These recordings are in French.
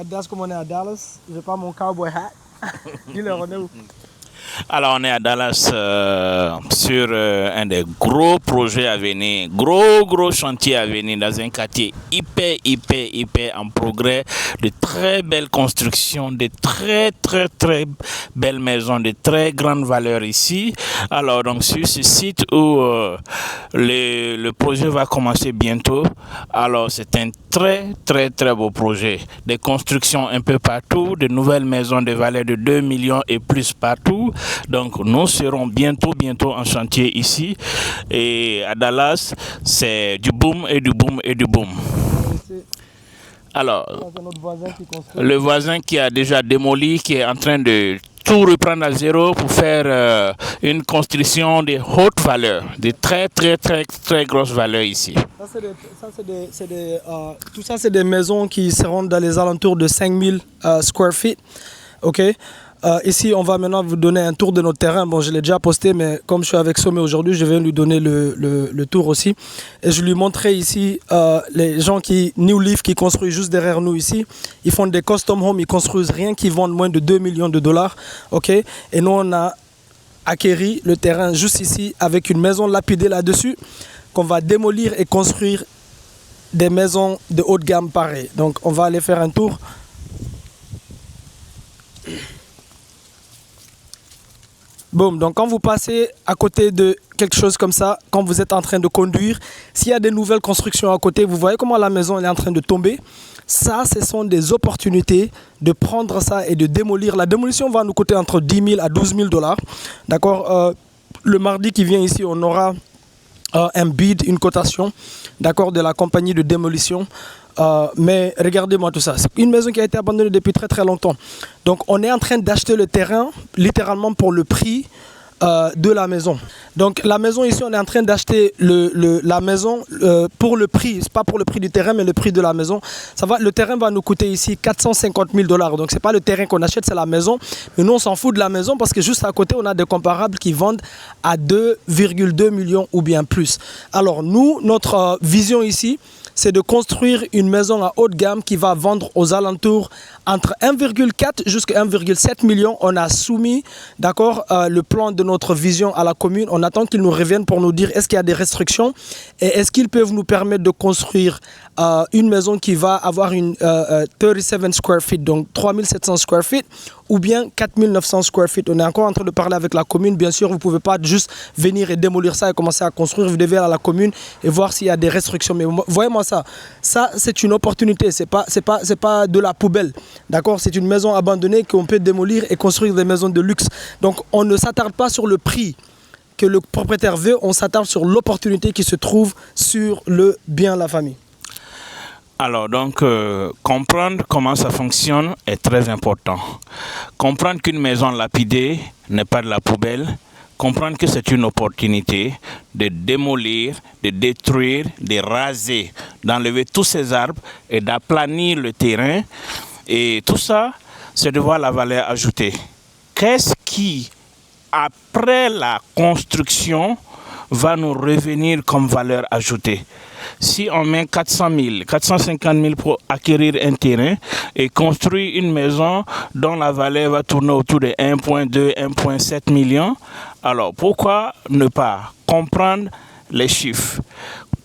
That's comme on est à Dallas, j'ai pas mon cowboy hat. Dis-leur, on est où? Alors, on est à Dallas sur un des gros projets à venir, gros chantier à venir dans un quartier hyper en progrès, de très belles constructions, de très belles maisons, de très grande valeur ici. Alors, donc, sur ce site où le projet va commencer bientôt, alors c'est un très beau projet. Des constructions un peu partout, de nouvelles maisons de valeur de 2 millions et plus partout. Donc nous serons bientôt en chantier ici. Et à Dallas, c'est du boom et du boom. Alors, le voisin qui a déjà démoli, qui est en train de tout reprendre à zéro pour faire une construction de haute valeur, de très grosse valeur ici. Tout ça, c'est des maisons qui seront dans les alentours de 5000 square feet. Ok. Ici, on va maintenant vous donner un tour de notre terrain. Bon, je l'ai déjà posté, mais comme je suis avec Sommet aujourd'hui, je vais lui donner le tour aussi. Et je lui montrerai ici les gens New Leaf, qui construisent juste derrière nous ici. Ils font des custom homes, ils construisent rien qui vendent moins de 2 millions de dollars. Ok. Et nous, on a acquéri le terrain juste ici avec une maison lapidée là-dessus qu'on va démolir et construire des maisons de haute gamme pareilles. Donc, on va aller faire un tour. Boum, donc quand vous passez à côté de quelque chose comme ça, quand vous êtes en train de conduire, s'il y a des nouvelles constructions à côté, vous voyez comment la maison elle est en train de tomber. Ça, ce sont des opportunités de prendre ça et de démolir. La démolition va nous coûter entre 10 000 à 12 000 dollars. D'accord. Le mardi qui vient ici, on aura un bid, une cotation, d'accord, de la compagnie de démolition. Mais regardez-moi tout ça. C'est une maison qui a été abandonnée depuis très longtemps. Donc on est en train d'acheter le terrain littéralement pour le prix de la maison. Donc la maison ici, on est en train d'acheter la maison pour le prix, c'est pas pour le prix du terrain, mais le prix de la maison. Le terrain va nous coûter ici 450 000 dollars. Donc c'est pas le terrain qu'on achète, c'est la maison. Mais nous on s'en fout de la maison parce que juste à côté on a des comparables qui vendent à 2,2 millions ou bien plus. Alors nous, notre vision ici, c'est de construire une maison à haute gamme qui va vendre aux alentours entre 1,4 jusqu'à 1,7 million. On a soumis, d'accord, le plan de notre vision à la commune. On attend qu'ils nous reviennent pour nous dire est-ce qu'il y a des restrictions et est-ce qu'ils peuvent nous permettre de construire une maison qui va avoir une 37 square feet, donc 3700 square feet, ou bien 4900 square feet. On est encore en train de parler avec la commune. Bien sûr, vous ne pouvez pas juste venir et démolir ça et commencer à construire. Vous devez aller à la commune et voir s'il y a des restrictions. Mais voyez-moi ça. Ça, c'est une opportunité. C'est pas de la poubelle. D'accord? C'est une maison abandonnée qu'on peut démolir et construire des maisons de luxe. Donc, on ne s'attarde pas sur le prix que le propriétaire veut. On s'attarde sur l'opportunité qui se trouve sur le bien de la famille. Alors donc, comprendre comment ça fonctionne est très important. Comprendre qu'une maison lapidée n'est pas de la poubelle. Comprendre que c'est une opportunité de démolir, de détruire, de raser, d'enlever tous ces arbres et d'aplanir le terrain. Et tout ça, c'est de voir la valeur ajoutée. Qu'est-ce qui, après la construction, va nous revenir comme valeur ajoutée? Si on met 400 000, 450 000 pour acquérir un terrain et construire une maison dont la valeur va tourner autour de 1,2, 1,7 million, alors pourquoi ne pas comprendre les chiffres?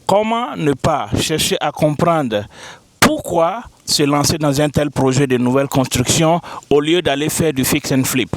Comment ne pas chercher à comprendre pourquoi se lancer dans un tel projet de nouvelle construction au lieu d'aller faire du fix and flip?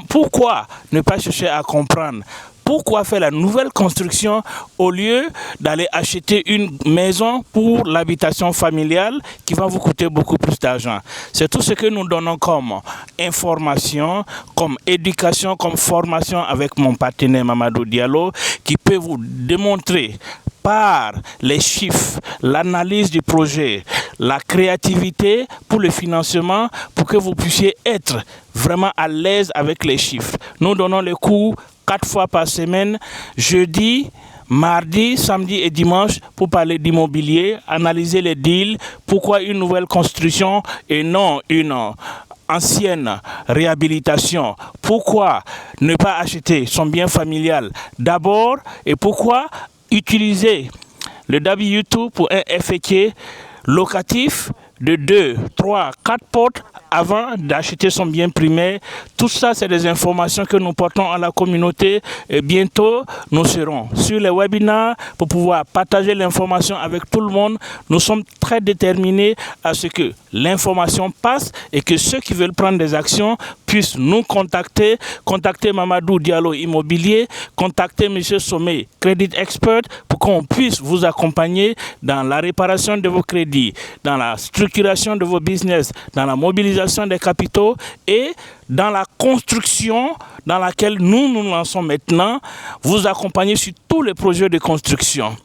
Pourquoi ne pas chercher à comprendre pourquoi faire la nouvelle construction au lieu d'aller acheter une maison pour l'habitation familiale qui va vous coûter beaucoup plus d'argent? C'est tout ce que nous donnons comme information, comme éducation, comme formation avec mon partenaire Mamadou Diallo, qui peut vous démontrer par les chiffres, l'analyse du projet, la créativité pour le financement, pour que vous puissiez être vraiment à l'aise avec les chiffres. Nous donnons les cours 4 fois par semaine, jeudi, mardi, samedi et dimanche, pour parler d'immobilier, analyser les deals, pourquoi une nouvelle construction et non une ancienne réhabilitation. Pourquoi ne pas acheter son bien familial d'abord et pourquoi utiliser le W2 pour un FHA locatif de 2, 3, 4 portes avant d'acheter son bien primaire. Tout ça, c'est des informations que nous portons à la communauté et bientôt, nous serons sur les webinaires pour pouvoir partager l'information avec tout le monde. Nous sommes très déterminés à ce que l'information passe et que ceux qui veulent prendre des actions puissent nous contacter, contacter Mamadou Diallo Immobilier, contacter M. Sommet, Credit Expert, pour qu'on puisse vous accompagner dans la réparation de vos crédits, dans la structuration de vos business, dans la mobilisation des capitaux et dans la construction dans laquelle nous nous lançons maintenant, vous accompagner sur tous les projets de construction.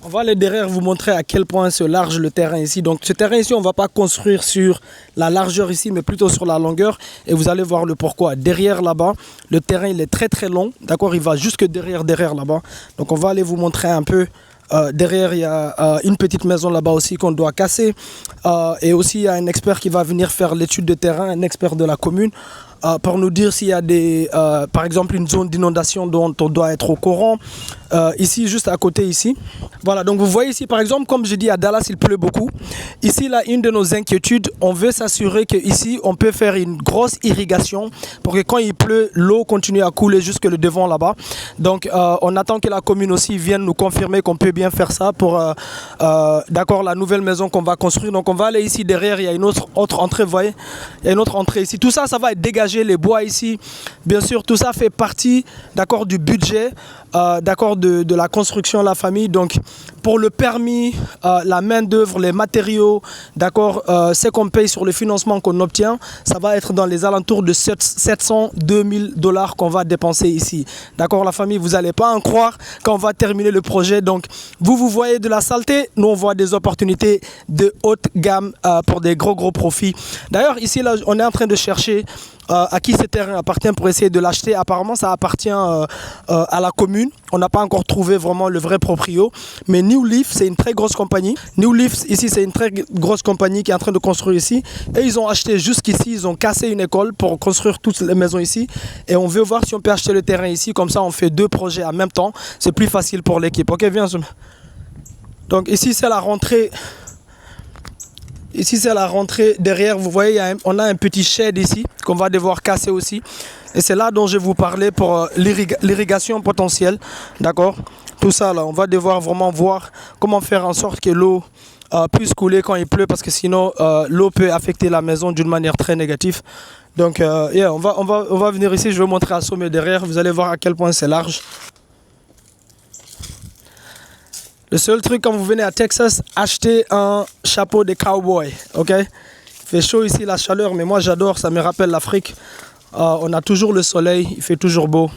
On va aller derrière vous montrer à quel point c'est large le terrain ici. Donc ce terrain ici, on ne va pas construire sur la largeur ici, mais plutôt sur la longueur. Et vous allez voir le pourquoi. Derrière là-bas, le terrain il est très très long. D'accord, il va jusque derrière là-bas. Donc on va aller vous montrer un peu. Derrière, il y a une petite maison là-bas aussi qu'on doit casser. Et aussi, il y a un expert qui va venir faire l'étude de terrain, un expert de la commune, pour nous dire s'il y a par exemple une zone d'inondation dont on doit être au courant. Ici, juste à côté ici. Voilà, donc vous voyez ici, par exemple, comme je dis, à Dallas, il pleut beaucoup. Ici, là, une de nos inquiétudes, on veut s'assurer qu'ici, on peut faire une grosse irrigation pour que quand il pleut, l'eau continue à couler jusque le devant là-bas. Donc, on attend que la commune aussi vienne nous confirmer qu'on peut bien faire ça pour, d'accord, la nouvelle maison qu'on va construire. Donc, on va aller ici derrière, il y a une autre entrée, vous voyez, il y a une autre entrée ici. Tout ça, ça va être dégagé, les bois ici. Bien sûr, tout ça fait partie, d'accord, du budget, d'accord, de la construction de la famille. Donc pour le permis, la main d'œuvre, les matériaux, d'accord, ce qu'on paye sur le financement qu'on obtient, ça va être dans les alentours de 702 000 $ qu'on va dépenser ici. D'accord, la famille, vous n'allez pas en croire quand on va terminer le projet. Donc vous voyez de la saleté, nous on voit des opportunités de haute gamme pour des gros profits. D'ailleurs ici là, on est en train de chercher à qui ce terrain appartient pour essayer de l'acheter. Apparemment ça appartient à la commune. On n'a pas encore trouvé vraiment le vrai proprio, mais New Leaf c'est une très grosse compagnie. New Leaf ici c'est une très grosse compagnie qui est en train de construire ici et ils ont acheté jusqu'ici, ils ont cassé une école pour construire toutes les maisons ici et on veut voir si on peut acheter le terrain ici, comme ça on fait 2 projets en même temps, c'est plus facile pour l'équipe. Ok, viens. Donc ici c'est la rentrée. Ici c'est la rentrée, derrière vous voyez on a un petit shed ici qu'on va devoir casser aussi. Et c'est là dont je vais vous parler pour l'irrigation potentielle. D'accord. Tout ça là, on va devoir vraiment voir comment faire en sorte que l'eau puisse couler quand il pleut. Parce que sinon l'eau peut affecter la maison d'une manière très négative. Donc on va venir ici, je vais vous montrer à sommet derrière. Vous allez voir à quel point c'est large. Le seul truc quand vous venez à Texas, achetez un chapeau de cowboy, ok? Il fait chaud ici, la chaleur, mais moi j'adore, ça me rappelle l'Afrique. On a toujours le soleil, il fait toujours beau. Vous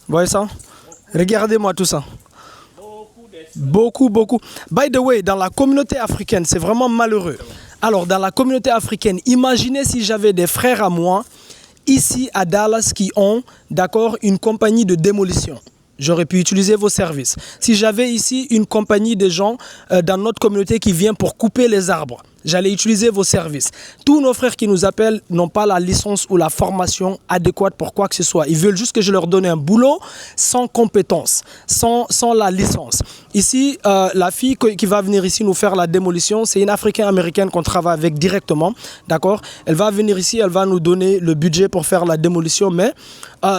voyez ça? Regardez-moi tout ça. Beaucoup. By the way, dans la communauté africaine, c'est vraiment malheureux. Alors, dans la communauté africaine, imaginez si j'avais des frères à moi, ici à Dallas, qui ont, d'accord, une compagnie de démolition. J'aurais pu utiliser vos services. Si j'avais ici une compagnie de gens dans notre communauté qui vient pour couper les arbres, j'allais utiliser vos services. Tous nos frères qui nous appellent n'ont pas la licence ou la formation adéquate pour quoi que ce soit. Ils veulent juste que je leur donne un boulot sans compétence, sans la licence. Ici, la fille qui va venir ici nous faire la démolition, c'est une Africaine-Américaine qu'on travaille avec directement. D'accord? Elle va venir ici, elle va nous donner le budget pour faire la démolition. Mais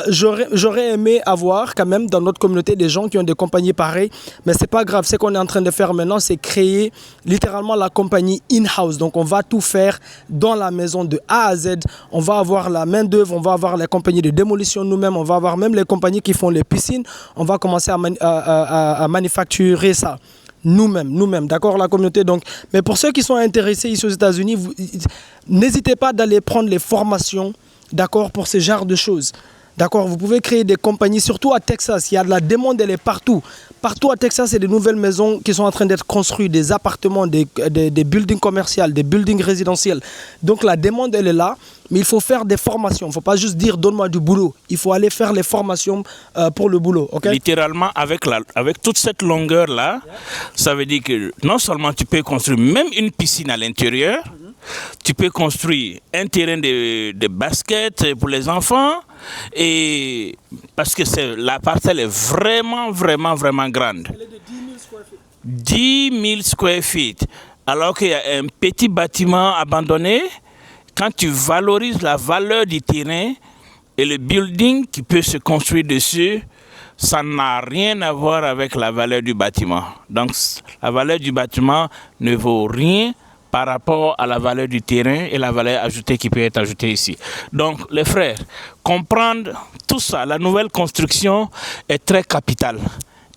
j'aurais aimé avoir quand même dans notre communauté des gens qui ont des compagnies pareilles. Mais c'est pas grave. Ce qu'on est en train de faire maintenant, c'est créer littéralement la compagnie in-house. Donc on va tout faire dans la maison de A à Z. On va avoir la main d'œuvre, on va avoir les compagnies de démolition nous-mêmes, on va avoir même les compagnies qui font les piscines. On va commencer à manufacturer ça nous-mêmes, d'accord, la communauté. Donc, mais pour ceux qui sont intéressés ici aux États-Unis, n'hésitez pas d'aller prendre les formations, d'accord, pour ce genre de choses. D'accord, vous pouvez créer des compagnies, surtout à Texas. Il y a de la demande, elle est partout. Partout à Texas, il y a des nouvelles maisons qui sont en train d'être construites, des appartements, des buildings commerciaux, des buildings résidentiels. Donc la demande, elle est là, mais il faut faire des formations. Il ne faut pas juste dire donne-moi du boulot. Il faut aller faire les formations pour le boulot. Okay? Littéralement, avec toute cette longueur-là, ça veut dire que non seulement tu peux construire même une piscine à l'intérieur, tu peux construire un terrain de basket pour les enfants, et parce que la parcelle est vraiment grande. Elle est de 10 000 square feet. 10 000 square feet. alors qu'il y a un petit bâtiment abandonné, quand tu valorises la valeur du terrain et le building qui peut se construire dessus, ça n'a rien à voir avec la valeur du bâtiment. Donc la valeur du bâtiment ne vaut rien par rapport à la valeur du terrain et la valeur ajoutée qui peut être ajoutée ici. Donc les frères, comprendre tout ça, la nouvelle construction est très capitale,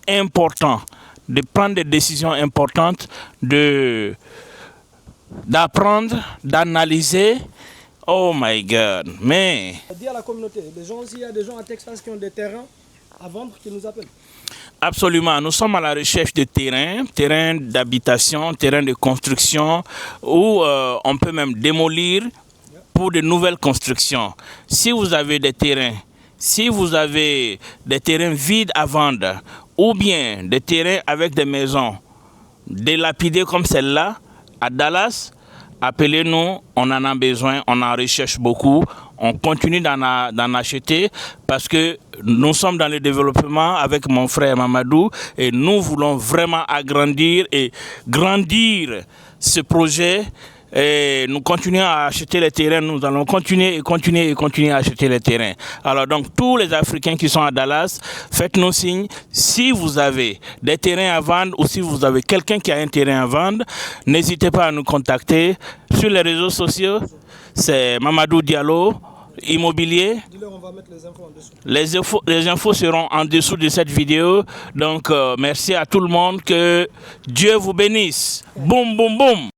important, de prendre des décisions importantes, d'apprendre, d'analyser. Oh my God, mais... Dis à la communauté, s'il y a des gens à Texas qui ont des terrains à vendre, qui nous appellent. Absolument, nous sommes à la recherche de terrains d'habitation, terrains de construction, où on peut même démolir pour de nouvelles constructions. Si vous avez des terrains, vides à vendre, ou bien des terrains avec des maisons délapidées comme celle-là, à Dallas, appelez-nous, on en a besoin, on en recherche beaucoup, on continue d'en acheter parce que nous sommes dans le développement avec mon frère Mamadou et nous voulons vraiment agrandir et grandir ce projet. Et nous continuons à acheter les terrains, nous allons continuer à acheter les terrains. Alors donc tous les Africains qui sont à Dallas, faites-nous signe si vous avez des terrains à vendre ou si vous avez quelqu'un qui a un terrain à vendre, n'hésitez pas à nous contacter sur les réseaux sociaux. C'est Mamadou Diallo, immobilier. Dis-leur, on va mettre les infos en dessous. Les infos seront en dessous de cette vidéo. Donc merci à tout le monde, que Dieu vous bénisse. Boum, boum, boum.